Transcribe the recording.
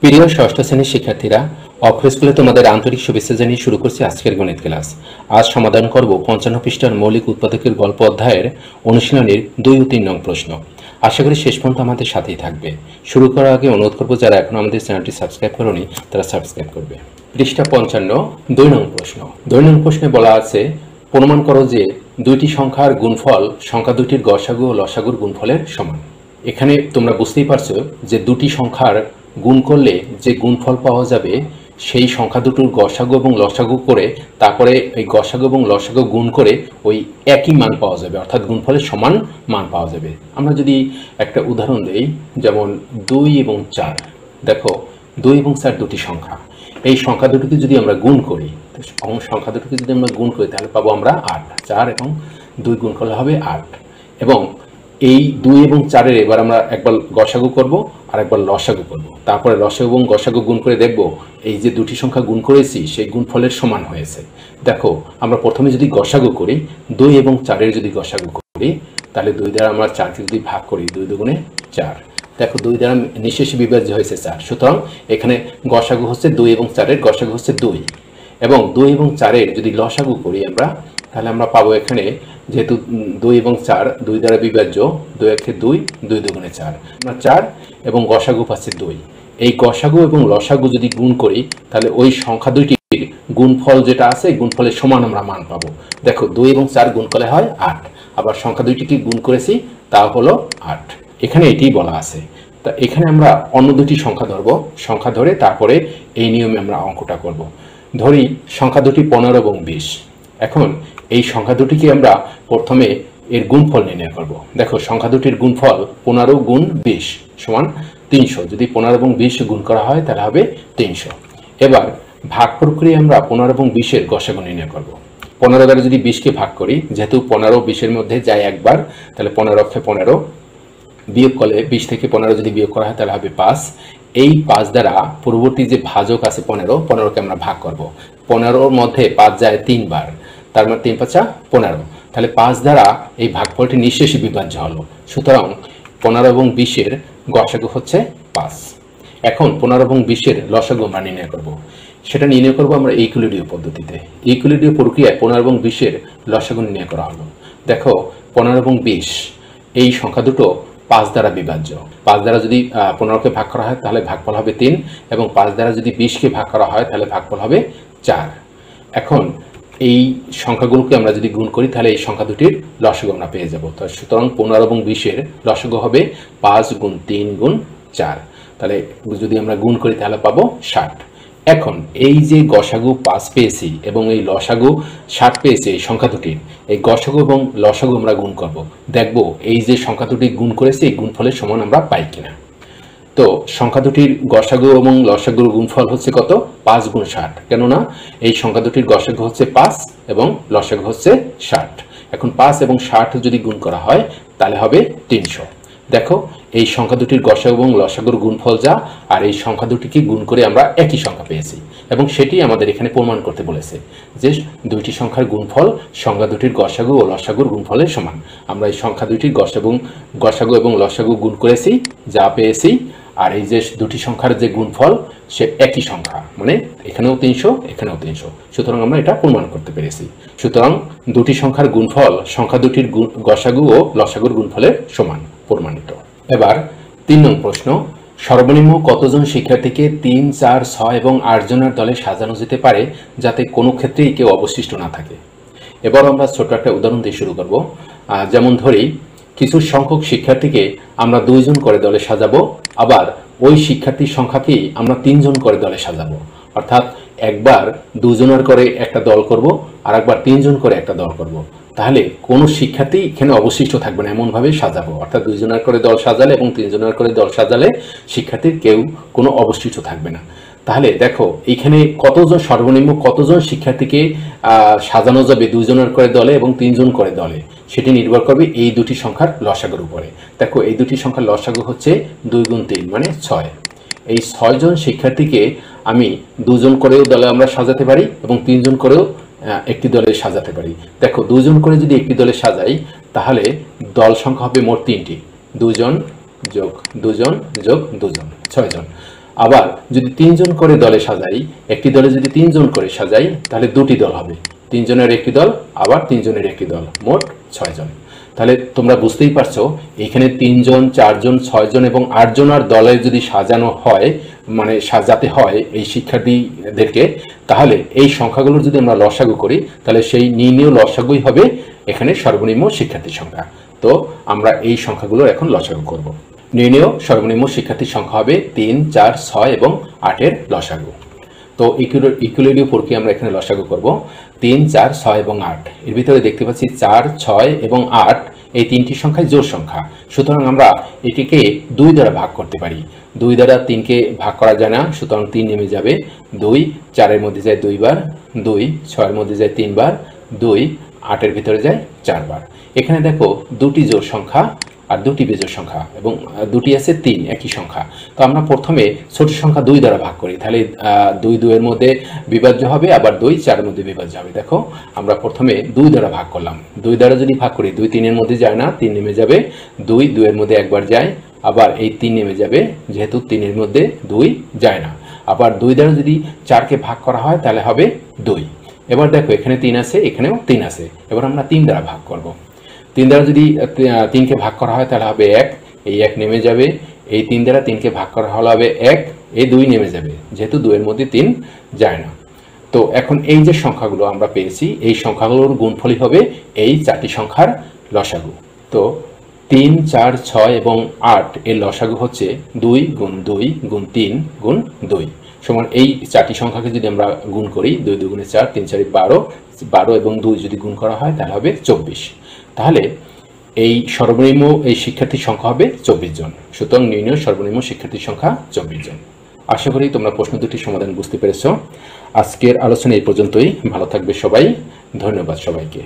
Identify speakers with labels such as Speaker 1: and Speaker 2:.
Speaker 1: প্রিয় ষষ্ঠ শ্রেণীর শিক্ষার্থীরা, অক্ষর স্কুলে তোমাদের আন্তরিক শুভেচ্ছা জানিয়ে শুরু করছি আজকের গণিত ক্লাস। আজ সমাধান করব 55 পৃষ্ঠার মৌলিক উৎপাদকের গল্প অধ্যায়ের অনুশীলনীর 2 ও 3 নং প্রশ্ন। আশা করি শেষ পর্যন্ত আমাদের সাথেই থাকবে। শুরু করার আগে অনুরোধ করব, যারা এখন আমাদের চ্যানেলটি সাবস্ক্রাইব করোনি তারা সাবস্ক্রাইব করবে। পৃষ্ঠা 55, 2 নং প্রশ্ন। 2 নং প্রশ্নে বলা আছে, প্রমাণ করো যে দুইটি সংখ্যার গুণফল সংখ্যা দুটির গসাগু ও লসাগুর গুণফলের সমান। এখানে তোমরা বুঝতেই পারছো যে দুটি সংখ্যার গুণ করলে যে গুণফল পাওয়া যাবে সেই সংখ্যা দুটোর গসাগু এবং লসাগু করে তারপরে এই গসাগু এবং লসাগু গুণ করে ওই একই মান পাওয়া যাবে, অর্থাৎ গুণফলের সমান মান পাওয়া যাবে। আমরা যদি একটা উদাহরণ দেই, যেমন 2 এবং 4। দেখো 2 এবং 4 দুটি সংখ্যা, এই সংখ্যা দুটিকে যদি আমরা গুণ করি, সংখ্যা দুটিকে যদি আমরা গুণ করি তাহলে পাবো আমরা 8। 4 এবং 2 গুণ করলে হবে 8। এবং এই 2 এবং 4-এর এবার আমরা একবার গসাগু করব আর একবার লসাগু করব, তারপরে লসাগু এবং গসাগু গুণ করে দেখব এই যে দুটি সংখ্যা গুণ করেছি সেই গুণফলের সমান হয়েছে। দেখো আমরা প্রথমে যদি গসাগু করি, 2 এবং 4-এর যদি গসাগু করি তাহলে 2 দ্বারা আমরা 4কে যদি ভাগ করি, 2 দুগুণে 4। দেখো 2 দ্বারা নিঃশেষে বিভাজ্য হয়েছে 4, সুতরাং এখানে গসাগু হচ্ছে 2 এবং 4-এর গসাগু হচ্ছে 2। এবং 2 এবং 4-এর যদি লসাগু করি আমরা, তাহলে আমরা পাবো এখানে, যেহেতু 2 এবং 4 2 দ্বারা বিভাজ্য, 2 একে 2, 2 দুগুণে 4, আমরা 4 এবং গসাগু পাচ্ছি 2। এই গসাগু এবং লসাগু যদি গুণ করি তাহলে ওই সংখ্যা দুইটির গুণফল যেটা আছে গুণফলের সমান আমরা মান পাবো। দেখো 2 এবং 4 গুণ করলে হয় 8, আবার সংখ্যা দুইটিকে গুণ করেছি তা হলো 8। এখানে এটাই বলা আছে। তা এখানে আমরা অন্য দুটি সংখ্যা ধরবো, সংখ্যা ধরে তারপরে এই নিয়মে আমরা অঙ্কটা করব। ধরি সংখ্যা দুটি 15 এবং 20। এখন এই সংখ্যা দুটিকে আমরা প্রথমে এর গুণফল নির্ণয় করব। দেখো সংখ্যা দুটির গুণফল 15 গুণ 20 সমান 300। যদি 15 এবং 20 গুণ করা হয় তাহলে হবে 300। এবার ভাগ প্রক্রিয়া আমরা 15 এবং 20-এর গসাগু নির্ণয় করব। 15 দ্বারা যদি 20-কে ভাগ করি, যেহেতু 15 20-এর মধ্যে যায় একবার, তাহলে 15 অক্ষে 15, বিয়োগ করলে 20 থেকে 15 যদি বিয়োগ করা হয় তাহলে হবে 5। এই 5 দ্বারা পূর্ববর্তী যে ভাজক আছে 15কে আমরা ভাগ করব। 15-র মধ্যে 5 যায় 3 বার, তার মানে 3 5 15। তাহলে 5 দ্বারা এই ভাগফলটি নিঃশেষে বিভাজ্য হলো, সুতরাং 15 এবং 20-এর গসাগু হচ্ছে 5। এখন 15 এবং 20-এর লসাগু আমরা নির্ণয় করব। সেটা নির্ণয় করব আমরা ইকুইলিব্রিয় পদ্ধতিতে। ইকুইলিব্রিয় প্রক্রিয়ায় 15 এবং 20-এর লসাগু নির্ণয় করা হলো। দেখো 15 এবং 20 এই সংখ্যা দুটো 5 দ্বারা বিভাজ্য। 5 দ্বারা যদি 15কে ভাগ করা হয় তাহলে ভাগফল হবে 3, এবং 5 দ্বারা যদি 20-কে ভাগ করা হয় তাহলে ভাগফল হবে 4। এখন এই সংখ্যাগুলোকে আমরা যদি গুণ করি তাহলে এই সংখ্যা দুটির লসাগু আমরা পেয়ে যাব। তো সুতরাং 15 এবং 20-এর লসাগু হবে 5 গুণ 3 গুণ 4। তাহলে যদি আমরা গুণ করি তাহলে পাবো 60। এখন এই যে গসাগু 5 পেয়েছি এবং এই লসাগু 60 পেয়েছি, এই সংখ্যা দুটির এই গসাগু এবং লসাগু আমরা গুণ করব। দেখব এই যে সংখ্যা দুটি গুণ করেছি এই গুণফলের সমান আমরা পাই কিনা। তো সংখ্যা দুটির গসাগু এবং লসাগুর গুণফল হচ্ছে কত? 5 গুণ 60, কেননা এই সংখ্যা দুটির গসাগু হচ্ছে 5 এবং লসাগু হচ্ছে 60। এখন 5 এবং 60 যদি গুণ করা হয় তাহলে হবে 300। দেখো এই সংখ্যা দুটির গসাগু এবং লসাগুর গুণফল যা, আর এই সংখ্যা দুটিকে গুণ করে আমরা একই সংখ্যা পেয়েছি, এবং সেটি আমাদের এখানে প্রমাণ করতে বলেছে যে দুইটি সংখ্যার গুণফল সংখ্যা দুটির গসাগু ও লসাগুর গুণফলের সমান। আমরা এই সংখ্যা দুটির গসাগু এবং লসাগু গুণ করেছি, যা পেয়েছি, আর এই যে দুটি সংখ্যার যে গুণফল সে একই সংখ্যা, মানে এখানেও 300 এখানেও 300, সুতরাং আমরা এটা প্রমাণ করতে পেরেছি। সুতরাং দুটি সংখ্যার গুণফল সংখ্যা দুটির গসাগু ও লসাগুর গুণফলের সমান, প্রমাণিত। এবার 3 নং প্রশ্ন, সর্বনিম্ন কতজন শিক্ষার্থীকে 3, 4, 6 এবং 8 জনের দলে সাজানো যেতে পারে যাতে কোনো ক্ষেত্রেই কেউ অবশিষ্ট না থাকে? এবার আমরা ছোট একটা উদাহরণ দিয়ে শুরু করব। যেমন ধরি কিছু সংখ্যক শিক্ষার্থীকে আমরা 2 জন করে দলে সাজাবো, আবার ওই শিক্ষার্থীর সংখ্যাকেই আমরা 3 জন করে দলে সাজাবো। অর্থাৎ একবার 2 জনের করে একটা দল করব, আর একবার 3 জন করে একটা দল করব। তাহলে কোনো শিক্ষার্থী এখানে অবশিষ্ট থাকবে না, এমনভাবে সাজাবো। অর্থাৎ 2 জনের করে দল সাজালে এবং 3 জনের করে দল সাজালে শিক্ষার্থীর কেউ কোনো অবশিষ্ট থাকবে না। তাহলে দেখো এখানে কতজন, সর্বনিম্ন কতজন শিক্ষার্থীকে সাজানো যাবে 2 জনের করে দলে এবং 3 জন করে দলে, সেটি নির্ভর করবে এই দুটি সংখ্যার লসাগুর উপরে। দেখো এই দুটি সংখ্যার লসাগু হচ্ছে 2 গুণ 3 মানে 6। এই 6 জন শিক্ষার্থীকে আমি 2 জন করেও দলে আমরা সাজাতে পারি এবং 3 জন করেও একটি দলে সাজাতে পারি। দেখো 2 জন করে যদি একটি দলে সাজাই তাহলে দল সংখ্যা হবে মোট 3টি, 2 জন যোগ 2 জন যোগ 2 জন, 6 জন। আবার যদি 3 জন করে দলে সাজাই, একটি দলে যদি 3 জন করে সাজাই তাহলে দুটি দল হবে, 3 জনের একটি দল আবার 3 জনের একটি দল, মোট 6 জন। তাহলে তোমরা বুঝতেই পারছো এখানে 3 জন 4 জন 6 জন এবং 8 জনের দলে যদি সাজানো হয়, মানে সাজাতে হয় এই শিক্ষার্থীদেরকে, তাহলে এই সংখ্যাগুলোর যদি আমরা লসাগু করি তাহলে সেই নির্ণেয় লসাগুই হবে এখানে সর্বনিম্ন শিক্ষার্থীর সংখ্যা। তো আমরা এই সংখ্যাগুলোর এখন লসাগু করব। নির্ণেয় সর্বনিম্ন শিক্ষার্থীর সংখ্যা হবে 3, 4, 6 এবং 8 এর লসাগু। তো ইকুইলিব্রিয়াম প্রক্রিয়া আমরা এখানে লসাগু করব 3, 4, 6 এবং 8। এর ভিতরে দেখতে পাচ্ছি 4, 6 এবং 8 এই তিনটি সংখ্যাই জোড় সংখ্যা, সুতরাং আমরা এটিকে 2 দ্বারা ভাগ করতে পারি। 2 দ্বারা 3কে ভাগ করা যায় না, সুতরাং 3 নেমে যাবে। 2 4 এর মধ্যে যায় 2 বার, 2 6 এর মধ্যে যায় 3 বার, 2 8 এর ভিতরে যায় 4 বার। এখানে দেখো দুটি জোড় সংখ্যা আর দুটি বিজোড় সংখ্যা এবং দুটি আছে 3 একই সংখ্যা। তো আমরা প্রথমে ছোট সংখ্যা 2 দ্বারা ভাগ করি, তাহলে 2 2 এর মধ্যে বিভাজ্য হবে, আবার 2 4 এর মধ্যে বিভাজ্য হবে। দেখো আমরা প্রথমে 2 দ্বারা ভাগ করলাম, 2 দ্বারা যদি ভাগ করি 2 3 এর মধ্যে যায় না, 3 নেমে যাবে। 2 2 এর মধ্যে একবার যায়, আবার এই 3 নেমে যাবে, যেহেতু 3 এর মধ্যে 2 যায় না। আবার 2 দ্বারা যদি 4কে ভাগ করা হয় তাহলে হবে 2। এবার দেখো এখানে 3 আছে, এখানেও 3 আছে, এবার আমরা 3 দ্বারা ভাগ করব। 3 দ্বারা যদি 3কে ভাগ করা হয় তাহলে হবে 1, এই 1 নেমে যাবে। এই 3 দ্বারা 3কে ভাগ করা হলে হবে 1, এই 2 নেমে যাবে, যেহেতু 2 এর মধ্যে 3 যায় না। তো এখন এই যে সংখ্যাগুলো আমরা পেয়েছি এই সংখ্যাগুলোর গুণফলই হবে এই 4টি সংখ্যার লসাগু। তো 3, 4, 6 এবং 8 এর লসাগু হচ্ছে 2 গুণ 2 গুণ 3 গুণ 2 সমান এই 4টি সংখ্যাকে যদি আমরা গুণ করি 2 2 গুণে 4, 3 4 12, 12 এবং 2 যদি গুণ করা হয় তাহলে হবে 24। তাহলে এই সর্বনিম্ন এই শিক্ষার্থীর সংখ্যা হবে 24 জন। সুতরাং নির্ণয় সর্বনিম্ন শিক্ষার্থীর সংখ্যা 24 জন। আশা করি তোমরা প্রশ্ন দুটির সমাধান বুঝতে পেরেছো। আজকের আলোচনা এই পর্যন্তই। ভালো থাকবে সবাই। ধন্যবাদ সবাইকে।